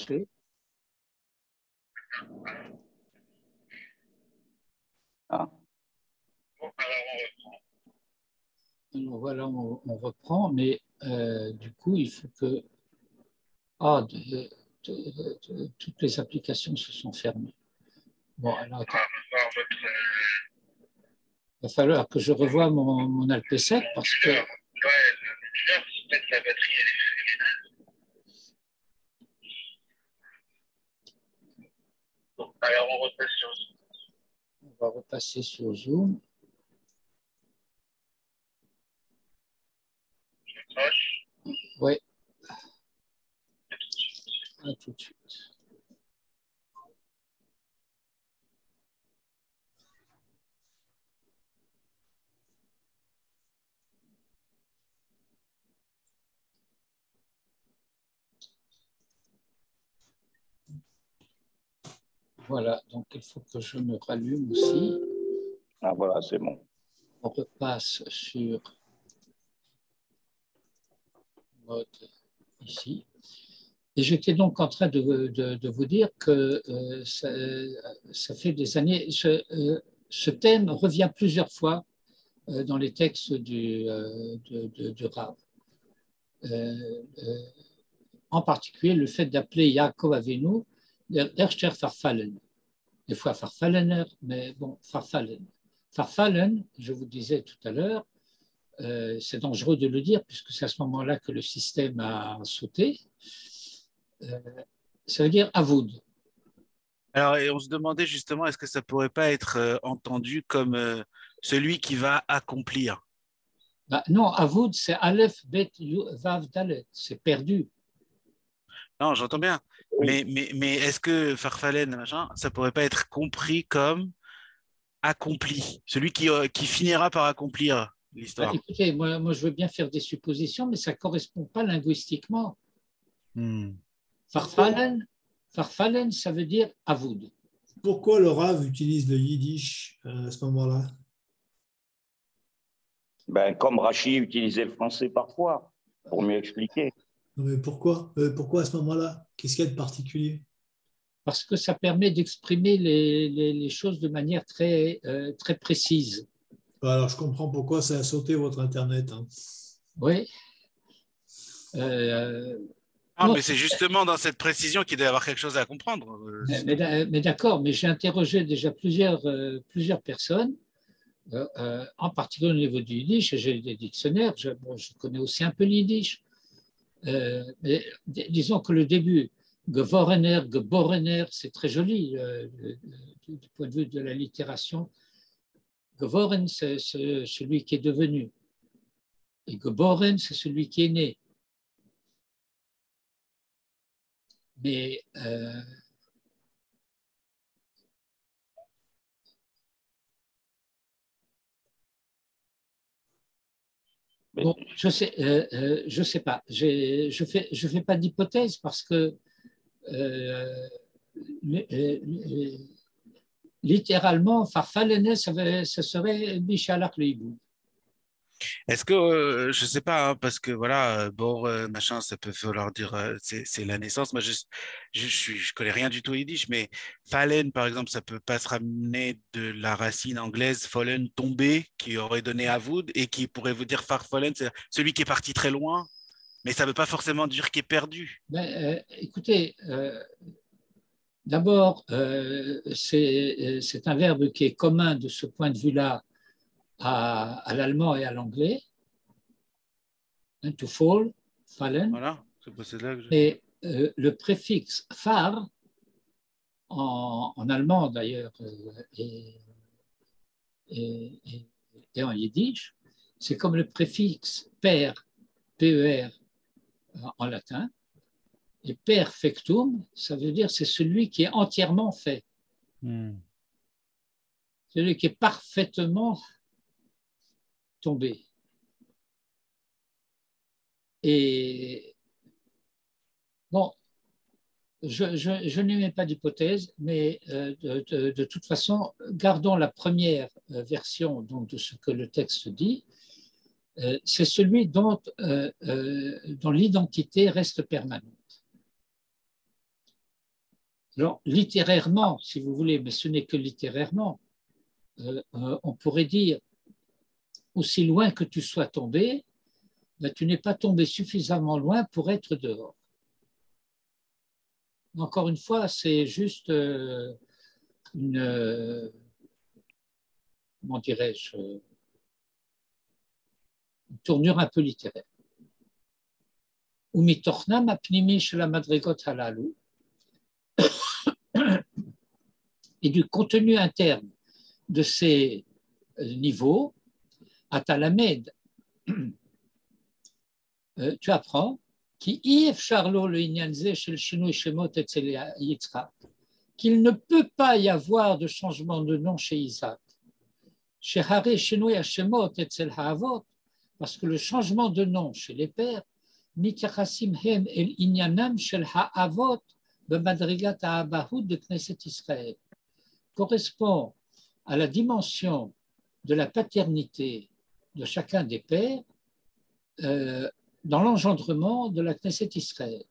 chercher. Ah. Alors voilà, on reprend, mais du coup, il faut que... Ah, toutes les applications se sont fermées. Bon, alors, attends. Il va falloir que je revoie mon Alpecet parce que... Alors on repasse sur Zoom. On va repasser sur Zoom. Je croche. Oui. À tout de suite. Voilà, donc il faut que je me rallume aussi. Ah, voilà, c'est bon. On repasse sur mode ici. Et j'étais donc en train de vous dire que ça fait des années, ce thème revient plusieurs fois dans les textes du Rav. En particulier, le fait d'appeler Yaakov Avinu Erster Farfallen. Des fois Farfallener, mais bon, Farfallen. Farfallen, je vous disais tout à l'heure, c'est dangereux de le dire puisque c'est à ce moment-là que le système a sauté. Ça veut dire Avoud. Alors, et on se demandait justement, est-ce que ça pourrait pas être entendu comme celui qui va accomplir? Bah, non, Avoud, c'est Aleph, Bet, Vav, Dalet, c'est perdu. Non, j'entends bien. Mais est-ce que Farfallen, machin, ça pourrait pas être compris comme accompli, celui qui finira par accomplir Bah, l'histoire? écoutez, moi, je veux bien faire des suppositions, mais ça ne correspond pas linguistiquement. Farfallen, ça veut dire Avoud. Pourquoi le Rav utilise le yiddish à ce moment-là? Ben, comme Rachid utilisait le français parfois, pour mieux expliquer. Non, mais pourquoi à ce moment-là? Qu'est-ce qu'il y a de particulier? Parce que ça permet d'exprimer les choses de manière très, très précise. Alors, je comprends pourquoi ça a sauté votre Internet. Hein. Oui. Non, mais c'est justement dans cette précision qu'il doit y avoir quelque chose à comprendre. Mais d'accord, mais j'ai interrogé déjà plusieurs personnes, en particulier au niveau du yiddish, j'ai des dictionnaires, je connais aussi un peu le yiddish. Mais disons que le début, Gevorener, Geborener, c'est très joli du point de vue de la littération. Gevoren, c'est celui qui est devenu. Et Geboren, c'est celui qui est né. Mais bon, je sais pas. Je fais pas d'hypothèse parce que littéralement, Farfalene, ça serait Michalak le hibou. Est-ce que, je sais pas, hein, parce que voilà, Bor, machin, ça peut vouloir dire, c'est la naissance. Moi, je connais rien du tout au yiddish, mais Fallen, par exemple, ça peut pas se ramener de la racine anglaise Fallen, tomber, qui aurait donné Avoud, et qui pourrait vous dire Farfallen, c'est celui qui est parti très loin, mais ça veut pas forcément dire qu'il est perdu. Ben, écoutez, d'abord, c'est un verbe qui est commun de ce point de vue-là à l'allemand et à l'anglais. To fall, fallen. Voilà, c'est là que et le préfixe far, en allemand d'ailleurs, et en yiddish, c'est comme le préfixe per, per en latin, et perfectum, ça veut dire c'est celui qui est entièrement fait. Celui qui est parfaitement tombé. Et bon, je n'émets pas d'hypothèse, mais de toute façon, gardons la première version donc, de ce que le texte dit. C'est celui dont l'identité reste permanente. Alors, littérairement, si vous voulez, mais ce n'est que littérairement, on pourrait dire, aussi loin que tu sois tombé, ben, tu n'es pas tombé suffisamment loin pour être dehors. Encore une fois, c'est juste une, comment dirais-je, une tournure un peu littéraire. ומתוכנם הפנימי של המדרגות הללו, et du contenu interne de ces niveaux, אתה למד, tu apprends, כי אי אפשר לו לעניין זה של שינוי שמות אצל יצחק, qu'il ne peut pas y avoir de changement de nom chez Isaac, שהרי שינוי השמות אצל האבות, parce que le changement de nom chez les pères, מתייחסים הם אל עניינם של האבות במדרגת האבהות בכנסת ישראל, correspond à la dimension de la paternité de chacun des pères dans l'engendrement de la Knesset Israël.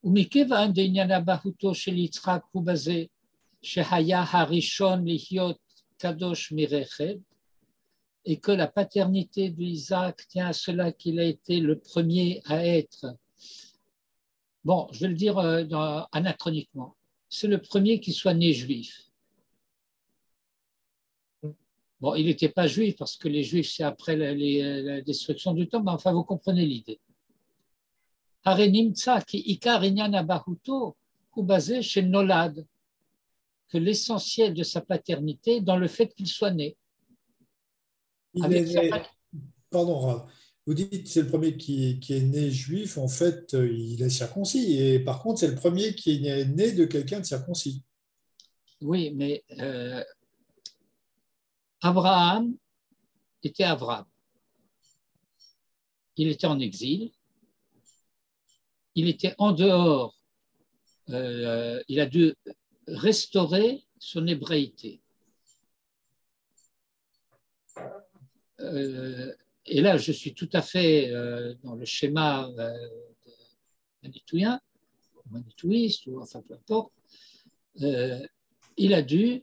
ומכיוון דעניין אבהותו של יצחק הוא בזה שהיה הראשון להיות קדוש מרחם, et que la paternité d'Isaac tient à cela qu'il a été le premier à être. Bon, je vais le dire anachroniquement. C'est le premier qui soit né juif. Bon, il n'était pas juif parce que les juifs, c'est après la destruction du temple, mais enfin, vous comprenez l'idée. Que l'essentiel de sa paternité dans le fait qu'il soit né. Pardon, Rav. Vous dites c'est le premier qui est né juif, en fait, il est circoncis. Et par contre, c'est le premier qui est né de quelqu'un de circoncis. Oui, mais Abraham était Abraham. Il était en exil. Il était en dehors. Il a dû restaurer son hébraïté. Et là, je suis tout à fait dans le schéma manitouiste, ou enfin peu importe. Il a dû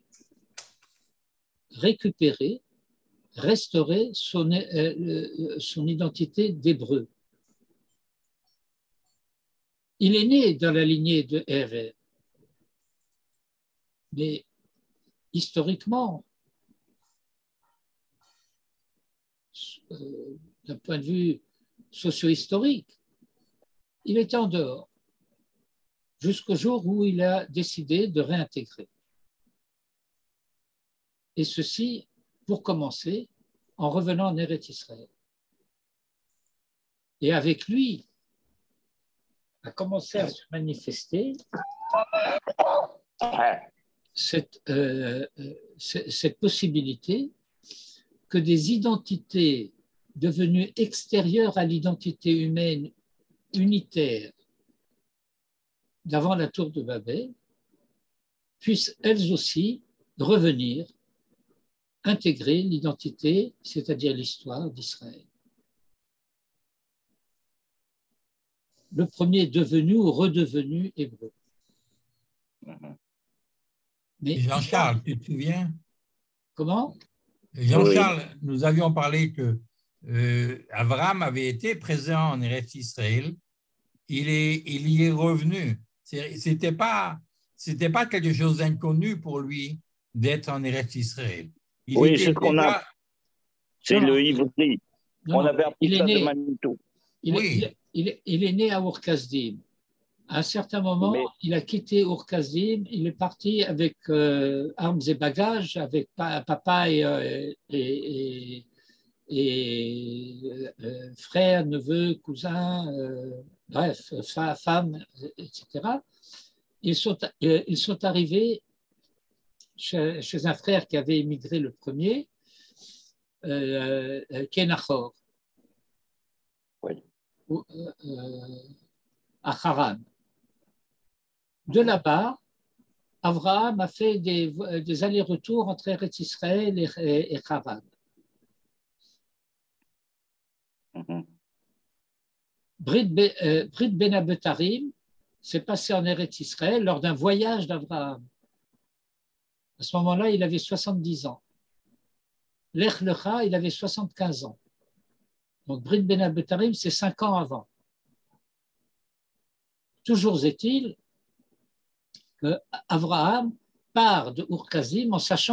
récupérer, restaurer son identité d'hébreu. Il est né dans la lignée de Héver, mais historiquement, d'un point de vue socio-historique, il était en dehors, jusqu'au jour où il a décidé de réintégrer. Et ceci, pour commencer, en revenant en Eretz Israël. Et avec lui, a commencé à se manifester cette possibilité que des identités devenues extérieures à l'identité humaine unitaire d'avant la tour de Babel puissent elles aussi revenir intégrer l'identité, c'est-à-dire l'histoire d'Israël. Le premier devenu ou redevenu hébreu. Mais Jean-Charles, tu te souviens? Comment? Jean-Charles, oui. Nous avions parlé que Abraham avait été présent en Eretz Israël. Il y est revenu. C'était pas quelque chose d'inconnu pour lui d'être en Eretz Israël. Oui, c'est ce qu'on a. C'est le Ivri. On avait appris ça de Manitou. Il est né à Ur-Kasdim. À un certain moment, il a quitté Ur-Kasdim, il est parti avec armes et bagages, avec papa et frères, neveux, cousins, bref, femmes, etc. Ils sont arrivés chez un frère qui avait émigré le premier, Kenachor, à Haran. De là-bas, Abraham a fait des allers-retours entre Eretz Israël et Haran. Brit Ben Abetarim, s'est passé en Eretz Israël lors d'un voyage d'Abraham. À ce moment-là, il avait 70 ans. Lech Lecha, il avait 75 ans. Donc, Brit Ben Abetarim, c'est 5 ans avant. Toujours est-il que Abraham part de Ur Kasdim en sachant